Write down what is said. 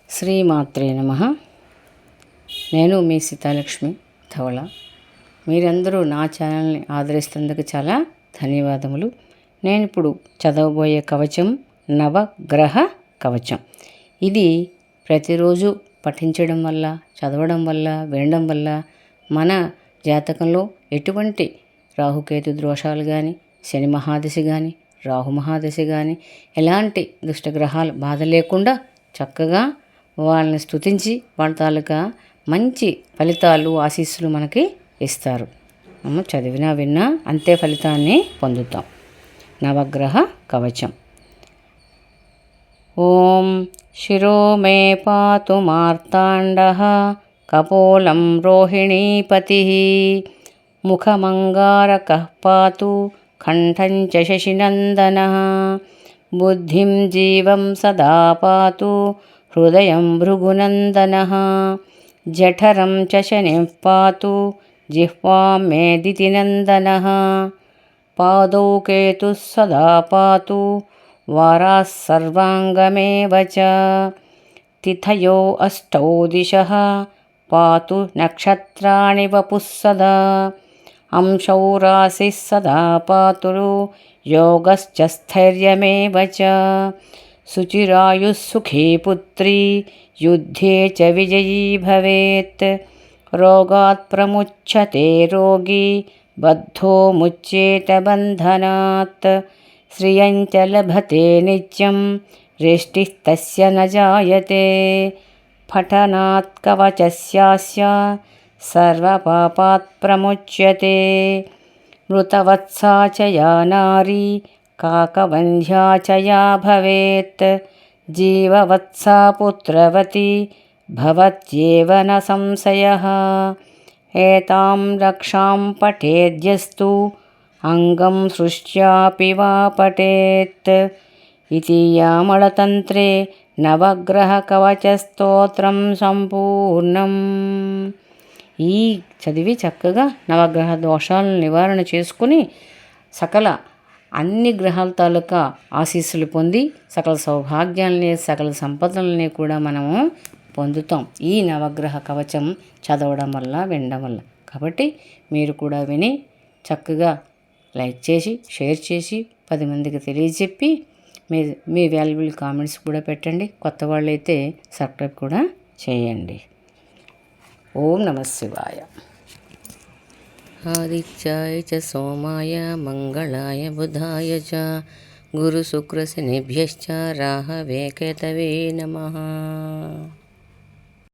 శ్రీమాత్రే నమః. నేను మీ సీతాలక్ష్మి ధవళ. మీరందరూ నా ఛానల్ని ఆదరిస్తున్నందుకు చాలా ధన్యవాదములు. నేను ఇప్పుడు చదవబోయే కవచం నవగ్రహ కవచం. ఇది ప్రతిరోజు పఠించడం వల్ల, చదవడం వల్ల, వినడం వల్ల మన జాతకంలో ఎటువంటి రాహుకేతు దోషాలు కానీ, శని మహాదశ కానీ, రాహు మహాదశ కానీ, ఎలాంటి దుష్టగ్రహాలు బాధ లేకుండా చక్కగా వాళ్ళని స్తుతించి వాళ్ళ తాలూకా మంచి ఫలితాలు, ఆశీస్సులు మనకి ఇస్తారు. మనం చదివినా విన్నా అంతే ఫలితాన్ని పొందుతాం. నవగ్రహ కవచం. ఓం శిరో మే పాతు మార్తాండః కపోలం రోహిణీపతి ముఖమంగారకః పాతు కంఠం చ శశినందనః బుద్ధిం జీవం సదా పాతు హృదయం భృగునందనః జఠరం చ శనిః పాతు జిహ్వాం మే దితినందనః పాదౌ కేతుః సదా పాతు వారాः సర్వాంగమేవ చ తిథయో అష్టౌ దిశః పాతు నక్షత్రాణి వపుః సదా అంశౌ రాశిः సదా పాతు యోగశ్చ స్థైర్యమేవ చ శుచిరాయుః సుఖీ పుత్రీ యుద్ధే చ విజయీ భవేత్ రోగాత్ ప్రముచ్యతే రోగి బద్ధో ముచ్యేత బంధనాత్ శ్రియం చ లభతే నిత్యం రేష్టిః తస్య న జాయతే పఠనాత్ కవచస్యాస్య సర్వపాపాత్ ప్రముచ్యతే మృతవత్సా చ యా నారీ కాకవంధ్యా చ యా భవేత్ జీవవత్సా పుత్రవతి భవత్యేవ న సంశయః ఏతాం రక్షాం పఠేద్యస్తు అంగం సృష్ట్యాపి వా పఠేత్. ఇతి యామళతంత్రే నవగ్రహ కవచస్తోత్రం సంపూర్ణం. ఈ చదివి చక్కగా నవగ్రహ దోషాలను నివారణ చేసుకుని సకల అన్ని గ్రహాల తాలూకా ఆశీస్సులు పొంది సకల సౌభాగ్యాలని, సకల సంపదలని కూడా మనము పొందుతాం ఈ నవగ్రహ కవచం చదవడం వల్ల, వినడం వల్ల. కాబట్టి మీరు కూడా విని చక్కగా లైక్ చేసి, షేర్ చేసి 10 మందికి తెలియజెప్పి మీ వాల్యుబుల్ కామెంట్స్ కూడా పెట్టండి. కొత్త వాళ్ళైతే సబ్స్క్రైబ్ కూడా చేయండి. ఓం నమః శివాయ. ఆదిత్యాయ చ సోమాయ మంగళాయ బుధాయ చ గురు శుక్ర శనిభ్యశ్చ రాహవే కేతవే నమః.